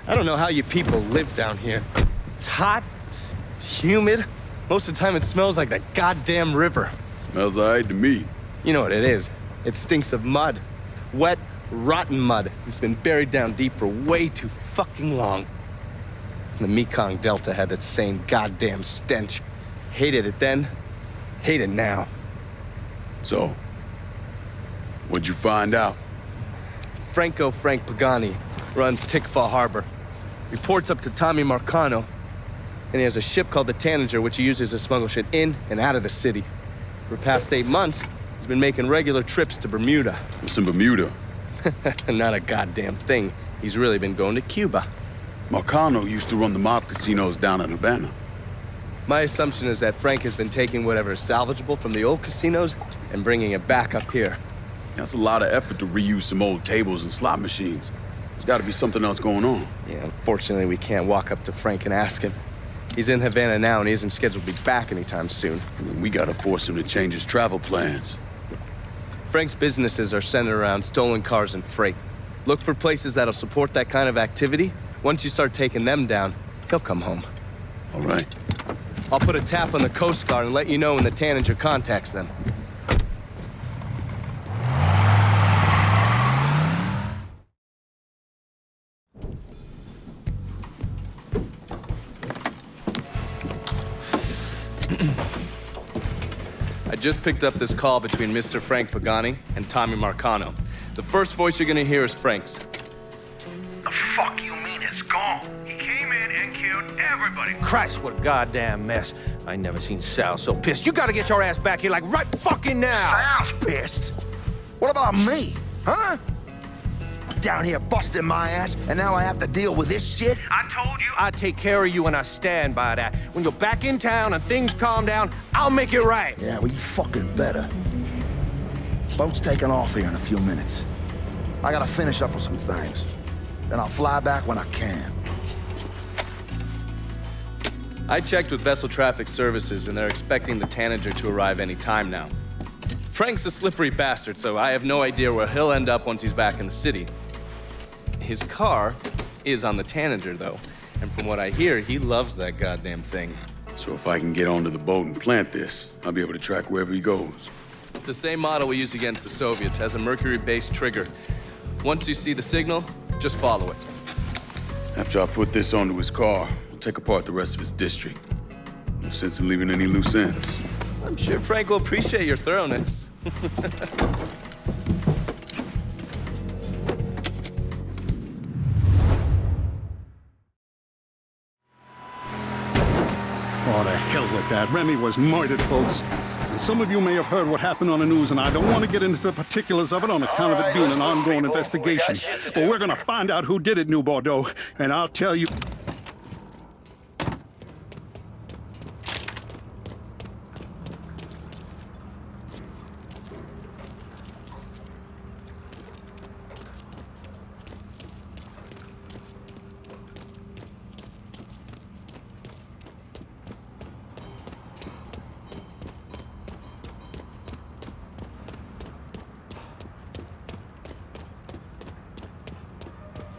I don't know how you people live down here. It's hot, it's humid. Most of the time it smells like that goddamn river. Smells all right to me. You know what it is. It stinks of mud. Wet, rotten mud. It's been buried down deep for way too fucking long. The Mekong Delta had that same goddamn stench. Hated it then, hate it now. So, what'd you find out? Frank Pagani runs Tikva Harbor. Reports up to Tommy Marcano, and he has a ship called the Tanager, which he uses to smuggle shit in and out of the city. For the past 8 months, he's been making regular trips to Bermuda. What's in Bermuda? Not a goddamn thing. He's really been going to Cuba. Marcano used to run the mob casinos down in Havana. My assumption is that Frank has been taking whatever is salvageable from the old casinos and bringing it back up here. That's a lot of effort to reuse some old tables and slot machines. There's got to be something else going on. Yeah, unfortunately, we can't walk up to Frank and ask him. He's in Havana now, and he isn't scheduled to be back anytime soon. We gotta force him to change his travel plans. Frank's businesses are centered around stolen cars and freight. Look for places that'll support that kind of activity. Once you start taking them down, he'll come home. All right. I'll put a tap on the Coast Guard and let you know when the Tanager contacts them. I just picked up this call between Mr. Frank Pagani and Tommy Marcano. The first voice you're gonna hear is Frank's. The fuck you mean it's gone? He came in and killed everybody. Christ, what a goddamn mess. I ain't never seen Sal so pissed. You gotta get your ass back here like right fucking now. Sal's pissed. What about me? Huh? Down here busting my ass, and now I have to deal with this shit? I told you. I take care of you and I stand by that. When you're back in town and things calm down, I'll make it right. Yeah, well, you fucking better. Boat's taking off here in a few minutes. I gotta finish up with some things. Then I'll fly back when I can. I checked with Vessel Traffic Services, and they're expecting the Tanager to arrive any time now. Frank's a slippery bastard, so I have no idea where he'll end up once he's back in the city. His car is on the Tanager, though, and from what I hear, he loves that goddamn thing. So if I can get onto the boat and plant this, I'll be able to track wherever he goes. It's the same model we use against the Soviets, has a mercury-based trigger. Once you see the signal, just follow it. After I put this onto his car, we'll take apart the rest of his district. No sense in leaving any loose ends. I'm sure Frank will appreciate your thoroughness. Oh, the hell with that. Remy was murdered, folks. And some of you may have heard what happened on the news, and I don't want to get into the particulars of it on account of it being an ongoing investigation. But we're gonna find out who did it, New Bordeaux, and I'll tell you...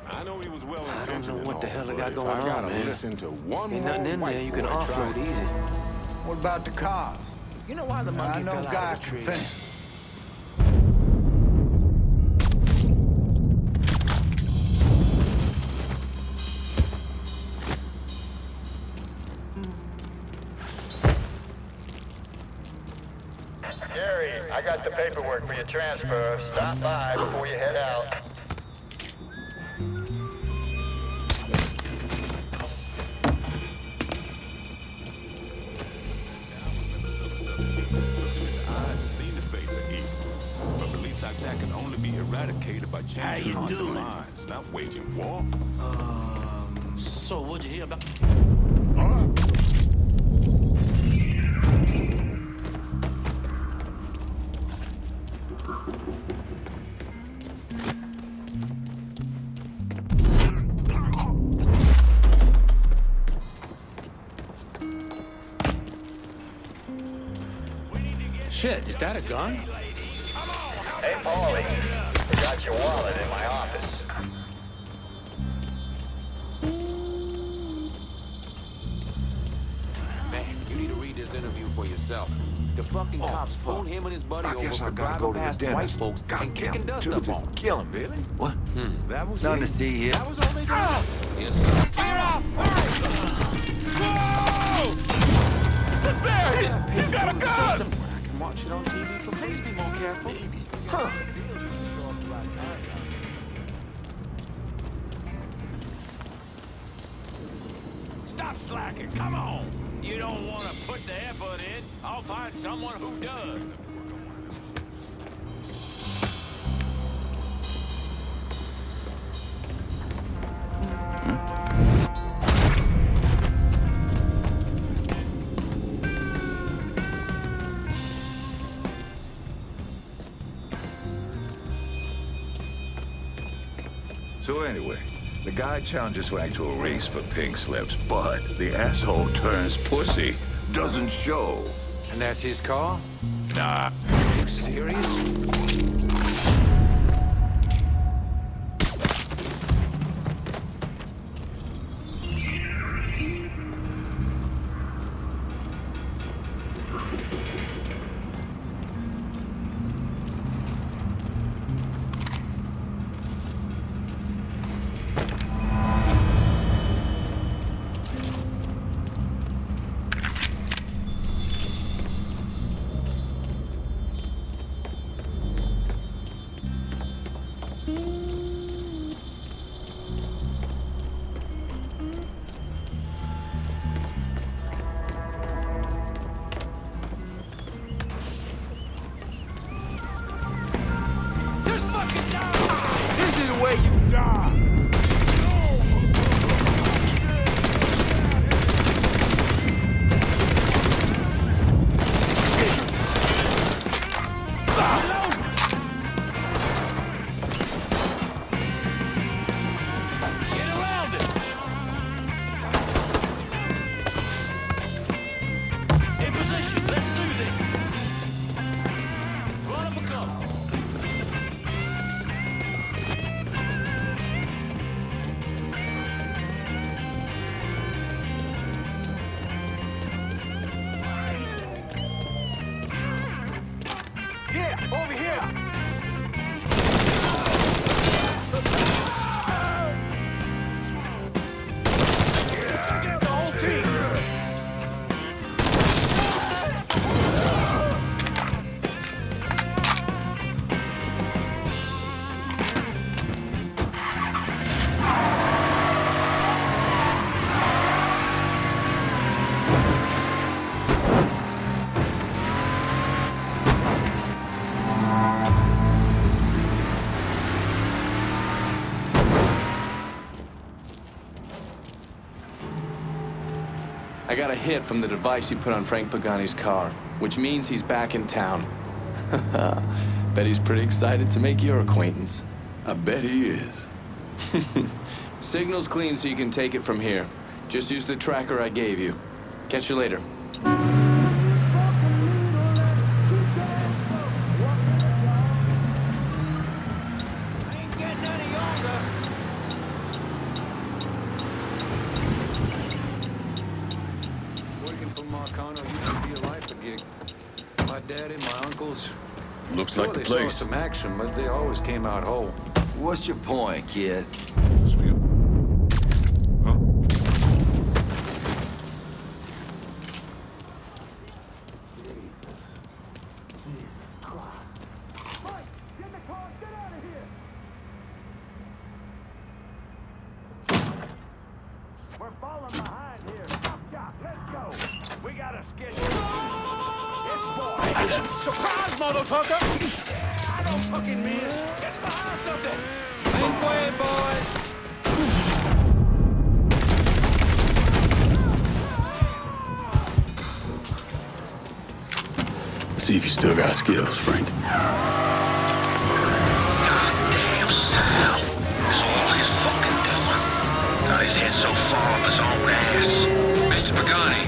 I know he was well I intentioned. don't know what the hell they got if going I on, gotta man. listen to one Ain't more nothing in white there you can boy offload try. easy. What about the cars? You know why the monkey I know fell out guys of the can tree? fence. Jerry, I got the paperwork for your transfer. Stop by before you head out. Eyes have seen the face of evil. But beliefs like that can only be eradicated by changing hearts and minds, not waging war. So what'd you hear about? Huh? Shit, is that a gun? Hey, Paulie, forgot your wallet in my office. You need to read this interview for yourself. The fucking cops pulled him and his buddy over for driving past white folks and kicking dust up on them. Kill him, really? What? That was Nothing it. to see here. That was all they did. Yes, sir. Clear out! Whoa! Look there! You got a gun! I can watch it on TV for please be more careful. Huh. Stop slacking, come on! You don't want to put the effort in. I'll find someone who does. So anyway, the guy challenges Frank to a race for pink slips, but the asshole turns pussy. Doesn't show. And that's his car? Nah. Are you serious? This is the way you die. Get around it! In position, let's do this! Run up a cover. Yeah, over here. Get the whole team. I got a hit from the device you put on Frank Pagani's car, which means he's back in town. Bet he's pretty excited to make your acquaintance. I bet he is. Signal's clean so you can take it from here. Just use the tracker I gave you. Catch you later. Working for Marcano used to be a life gig. My daddy, my uncles. Looks Sure, like the they saw place. some action, but they always came out whole. What's your point, kid? This view. Huh? We're falling behind here. Stop, Jock. Let's go. We got a schedule. Yes, boy. Surprise, motherfucker! I don't fucking miss. Get behind something. Make way, boys! Let's see if you still got skills, Frank. Goddamn Sal. That's all his fucking doing. Got his head so far up his own ass. Mr. Pagani,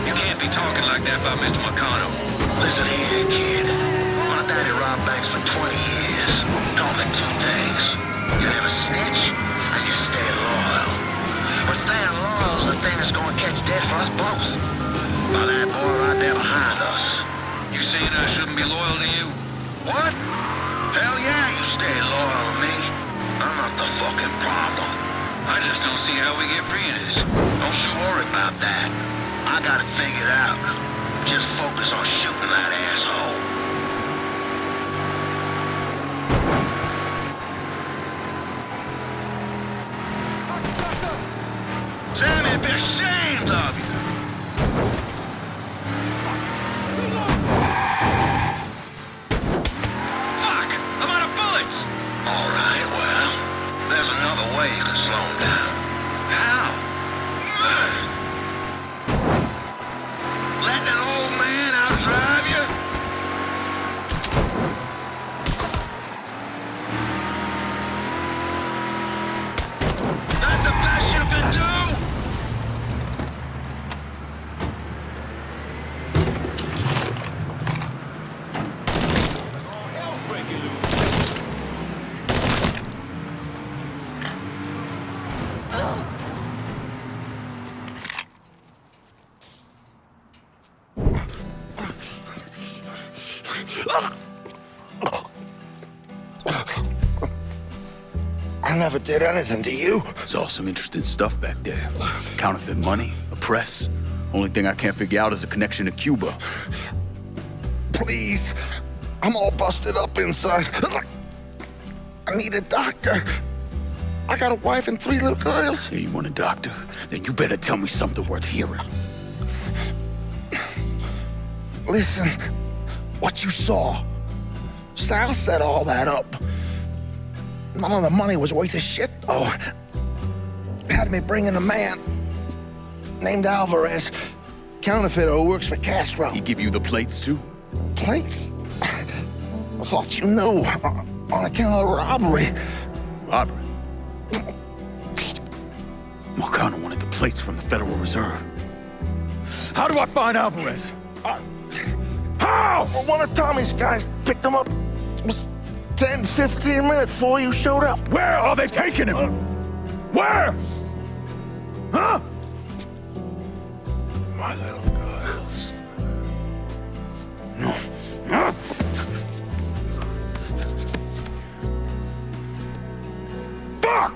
you can't be talking like that about Mr. Marcano. Listen here, kid. My daddy robbed banks for 20 years. Only two things. You never snitch, and you stay loyal. But staying loyal is the thing that's gonna catch death for us both. By that loyal to you. What? Hell yeah, you stay loyal to me. I'm not the fucking problem. I just don't see how we get free of this. Don't you worry about that. I got it figured out. Just focus on shooting that asshole. Sammy, be ashamed of you. Fuck! I'm out of bullets! All right, well, there's another way you can slow him down. How? Letting an old man outdrive you? That's the best you can do? I never did anything to you. It's all some interesting stuff back there. Counterfeit money, a press. Only thing I can't figure out is a connection to Cuba. Please. I'm all busted up inside. I need a doctor. I got a wife and 3 little girls. Hey, you want a doctor? Then you better tell me something worth hearing. Listen, what you saw. Sal set all that up. None of the money was worth a shit, though. Had me bring in a man named Alvarez, counterfeiter who works for Castro. He give you the plates, too? Plates? I thought you knew. On account of the robbery. Robbery? Marcano wanted the plates from the Federal Reserve. How do I find Alvarez? How? Well, one of Tommy's guys picked him up. It was 10, 15 minutes before you showed up. Where are they taking him? Where? Huh? My little girls. No. Huh? Fuck!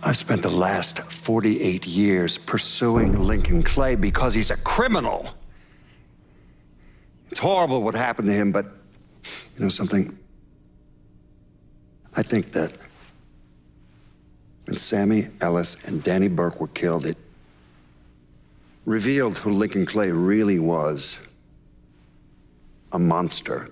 I've spent the last 48 years pursuing Lincoln Clay because he's a criminal. It's horrible what happened to him, but you know something? I think that when Sammy Ellis and Danny Burke were killed, it revealed who Lincoln Clay really was. A monster.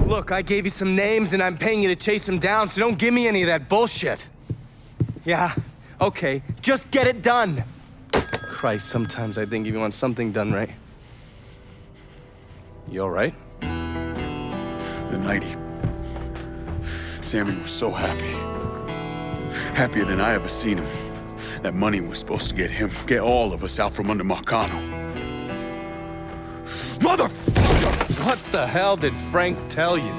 Look, I gave you some names and I'm paying you to chase them down, so don't give me any of that bullshit. Yeah, okay, just get it done. Christ, sometimes I think if you want something done right. You all right? The night Sammy was so happy. Happier than I ever seen him. That money was supposed to get him, get all of us out from under Marcano. Motherfucker! What the hell did Frank tell you?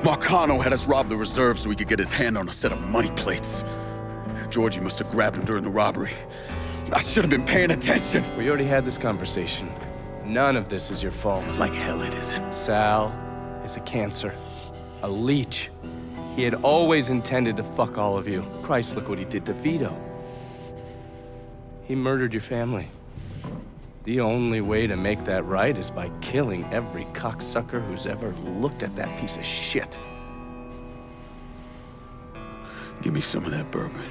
Marcano had us rob the reserve so he could get his hand on a set of money plates. Georgie must have grabbed him during the robbery. I should have been paying attention. We already had this conversation. None of this is your fault. Like hell it isn't. Sal is a cancer. A leech. He had always intended to fuck all of you. Christ, look what he did to Vito. He murdered your family. The only way to make that right is by killing every cocksucker who's ever looked at that piece of shit. Give me some of that bourbon.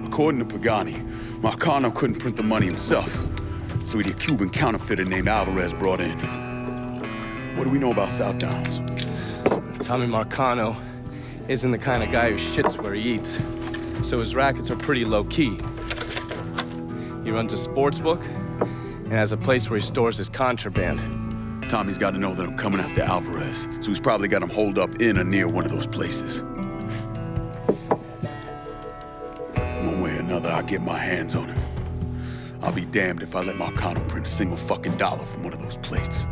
According to Pagani, Marcano couldn't print the money himself, so he had a Cuban counterfeiter named Alvarez brought in. What do we know about South Downs? Tommy Marcano isn't the kind of guy who shits where he eats, so his rackets are pretty low-key. He runs a sports book and has a place where he stores his contraband. Tommy's got to know that I'm coming after Alvarez, so he's probably got him holed up in or near one of those places. One way or another, I'll get my hands on him. I'll be damned if I let Marcano print a single fucking dollar from one of those plates.